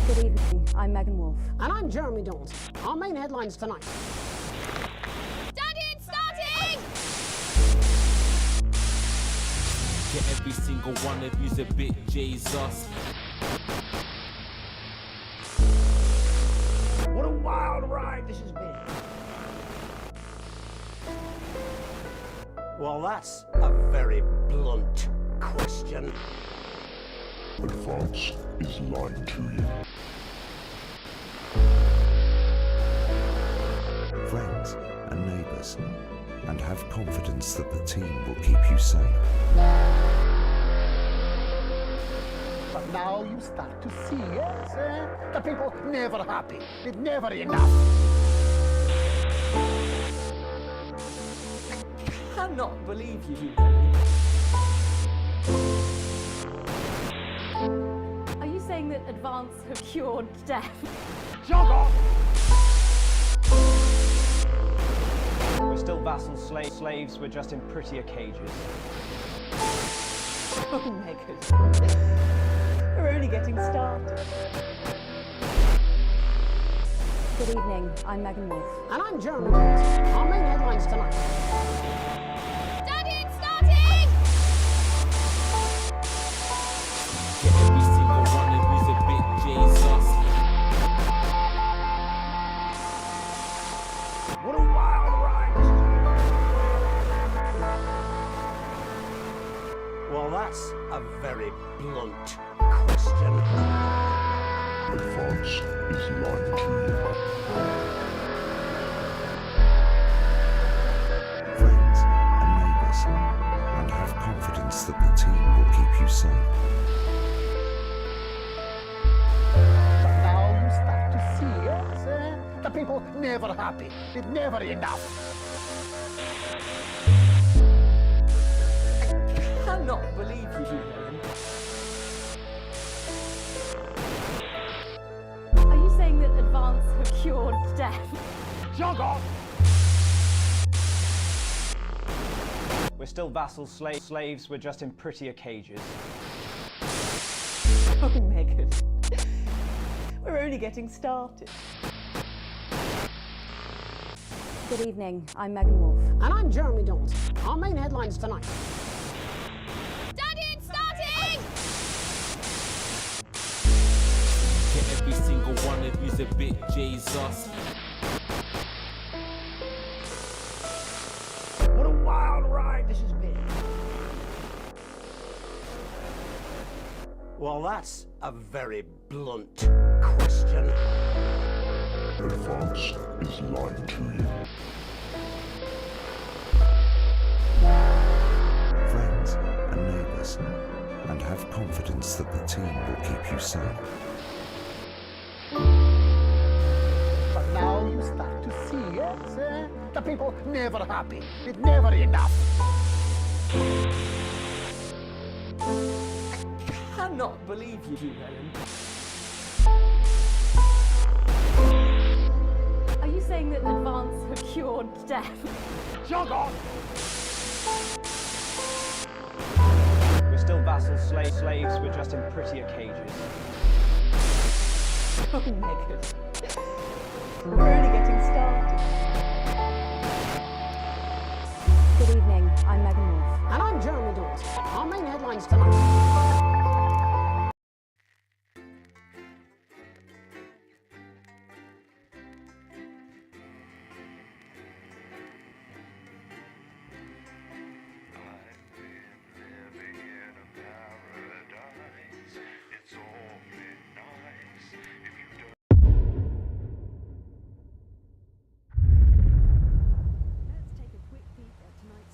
Good evening, I'm Megan Wolf. And I'm Jeremy Dawes. Our main headlines tonight. Daddy, it's starting! Get every single one of you's a bit Jesus. What a wild ride this has been. Well, that's a very blunt question. Advance is lying to you. Friends and neighbours, and have confidence that the team will keep you safe. But now you start to see, yes, the people never happy. It's never enough. I cannot believe you. Are you saying that Advance have cured death? Jog off! We're still vassals, slaves, we're just in prettier cages. Oh, Megan. We're only getting started. Good evening, I'm Megan Wolf. And I'm Jeremy Dawes. Our main headlines tonight. Daddy, it's starting! Get every single one of you's a bit Jesus. What a wild ride this has been. Well, that's a very blunt question. Advance is lying to you. Friends and neighbours, and have confidence that the team will keep you safe. But now you start to see, yes, the people never happy. It's never enough. I cannot believe you. Are you saying that Advance have cured death? Jog off! We're still vassals, slaves, we're just in prettier cages. Oh, Megan. We're only getting started. Good evening, I'm Megan Wolf. And I'm Jeremy Dawes. Our main headlines tonight. Daddy, it's starting! Get every single one of you's a bit Jesus. What a wild ride this has been. Well, that's a very blunt question. Advance is lying to you. Friends and neighbours, and have confidence that the team will keep you safe. But now you start to see, yes, the people never happy. It's never enough. I cannot believe you, Helen. Are you saying that Advance have cured death? Jog off! We're still vassals, slaves, we're just in prettier cages. Oh, Megan. We're only getting started. Good evening, I'm Megan Wolf. And I'm Jeremy Dawes. Our main headlines tonight.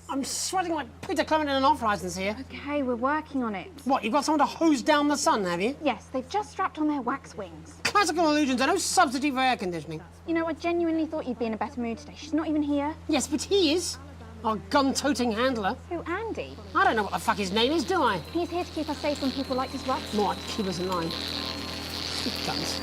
I'm sweating like Peter Clement in an off-licence here. Okay, we're working on it. What, you've got someone to hose down the sun, have you? Yes, they've just strapped on their wax wings. Classical illusions are no substitute for air conditioning. You know, I genuinely thought you'd be in a better mood today. She's not even here. Yes, but he is. Our gun-toting handler. Who, Andy? I don't know what the fuck his name is, do I? He's here to keep us safe from people like this wax. More like keep us in line. Guns.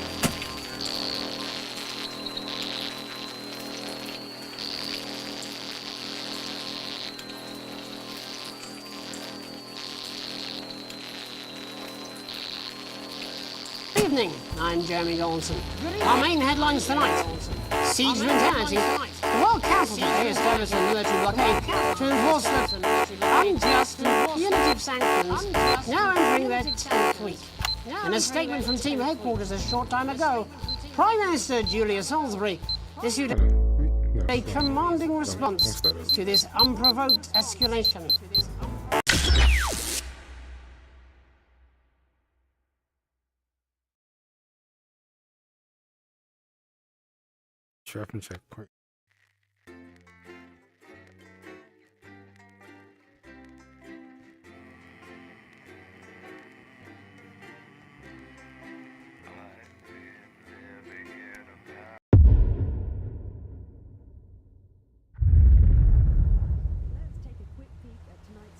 Good evening, I'm Jeremy Dawson. Our main headlines tonight. Siege mentality. The World Council today established a military blockade to enforce the unjust and punitive sanctions now entering their 10th week. In a statement from team headquarters a short time ago, Prime Minister Julia Salisbury issued a commanding response to this unprovoked escalation. Trap and check point.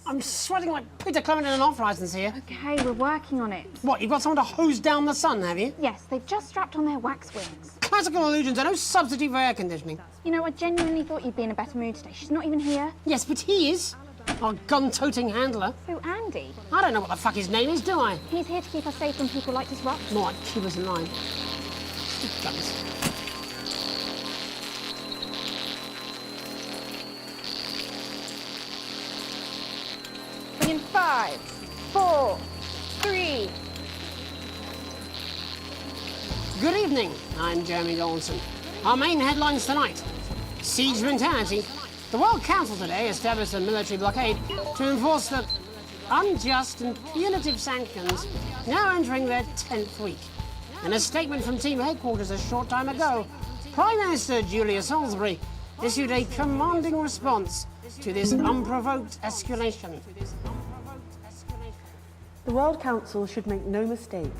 I'm sweating like Peter Clement in an off-licence here. Okay, we're working on it. What, you've got someone to hose down the sun, have you? Yes, they've just strapped on their wax wings. Classical illusions are no substitute for air conditioning. You know, I genuinely thought you'd be in a better mood today. She's not even here. Yes, but he is. Our gun-toting handler. So Andy? I don't know what the fuck his name is, do I? He's here to keep us safe from people like Disrupt. More like keep us in line. Guns. In 5, 4, 3. Good evening, I'm Jeremy Dawson. Our main headlines tonight. Siege mentality. The World Council today established a military blockade to enforce the unjust and punitive sanctions now entering their 10th week. In a statement from team headquarters a short time ago, Prime Minister Julia Salisbury issued a commanding response to this unprovoked escalation. The World Council should make no mistake.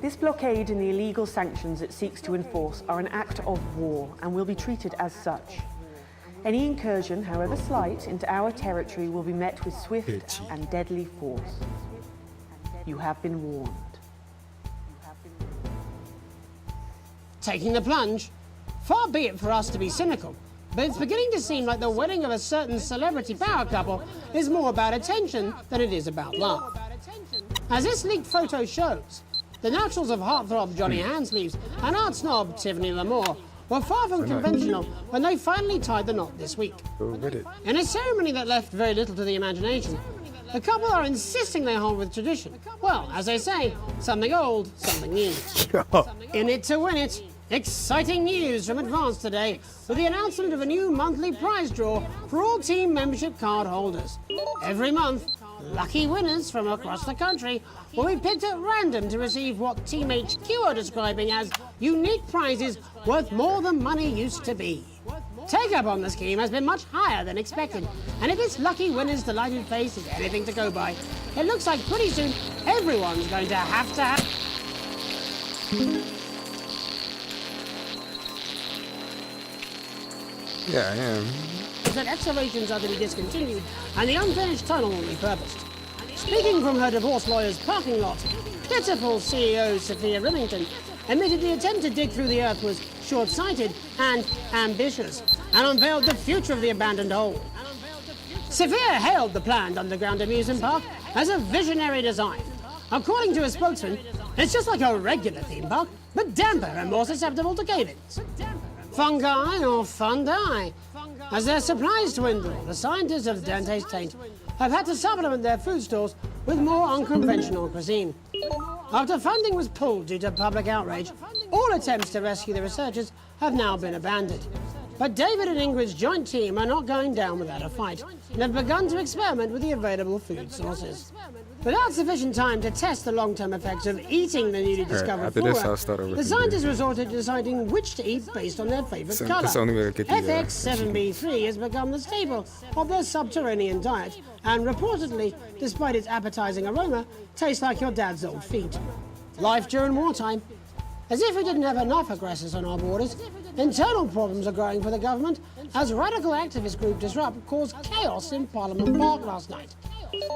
This blockade and the illegal sanctions it seeks to enforce are an act of war and will be treated as such. Any incursion, however slight, into our territory will be met with swift and deadly force. You have been warned. Taking the plunge? Far be it for us to be cynical, but it's beginning to seem like the wedding of a certain celebrity power couple is more about attention than it is about love. As this leaked photo shows, the naturals of heartthrob Johnny Handsleeves and art snob Tiffany Lamore were far from conventional when they finally tied the knot this week. In a ceremony that left very little to the imagination, the couple are insisting they hold with tradition. Well, as they say, something old, something new. In it to win it. Exciting news from Advance today with the announcement of a new monthly prize draw for all team membership card holders. Every month, lucky winners from across the country will be picked at random to receive what Team HQ are describing as unique prizes worth more than money used to be. Take-up on the scheme has been much higher than expected, and if this lucky winner's delighted face is anything to go by, it looks like pretty soon everyone's going to have... Yeah, I am. that excavations are to be discontinued and the unfinished tunnel repurposed. Speaking from her divorce lawyer's parking lot, pitiful CEO Sophia Remington admitted the attempt to dig through the earth was short-sighted and ambitious, and unveiled the future of the abandoned hole. Sophia hailed the planned underground amusement park as a visionary design. According to a spokesman, it's just like a regular theme park, but damper and more susceptible to cave-ins. Fungi or fundi. As their supplies dwindle, the scientists of Dante's Taint have had to supplement their food stores with more unconventional cuisine. After funding was pulled due to public outrage, all attempts to rescue the researchers have now been abandoned. But David and Ingrid's joint team are not going down without a fight and have begun to experiment with the available food sources. Without sufficient time to test the long-term effects of eating the newly discovered flora, the scientists resorted to deciding which to eat based on their favourite colour. FX7B3 has become the staple of their subterranean diet, and reportedly, despite its appetising aroma, tastes like your dad's old feet. Life during wartime. As if we didn't have enough aggressors on our borders, internal problems are growing for the government as radical activist group Disrupt caused chaos in Parliament Park last night.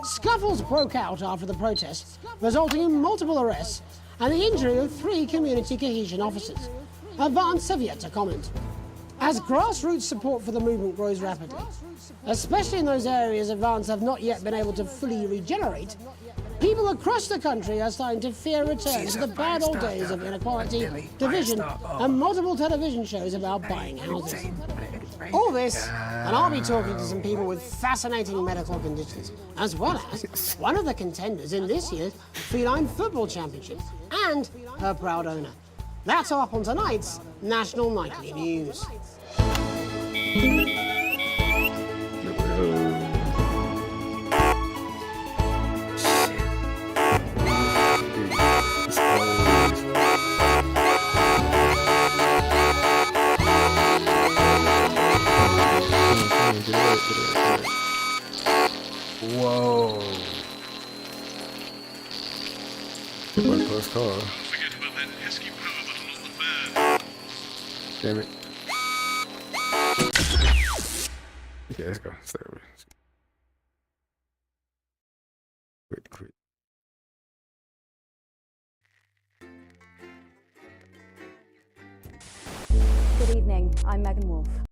Scuffles broke out after the protests, resulting in multiple arrests and the injury of 3 community cohesion officers. Advance have yet to comment. As grassroots support for the movement grows rapidly, especially in those areas Advance have not yet been able to fully regenerate, People across the country are starting to fear a return to the bad old days of inequality, division, and multiple television shows about buying houses. All this, and I'll be talking to some people with fascinating medical conditions, as well as one of the contenders in this year's Feline Football Championship, and her proud owner. That's all up on tonight's National Nightly News. Whoa. What close call. Forget about that pesky power button on the fan. Damn it. Okay, let's go. Start over. Quit. Good evening, I'm Megan Wolf.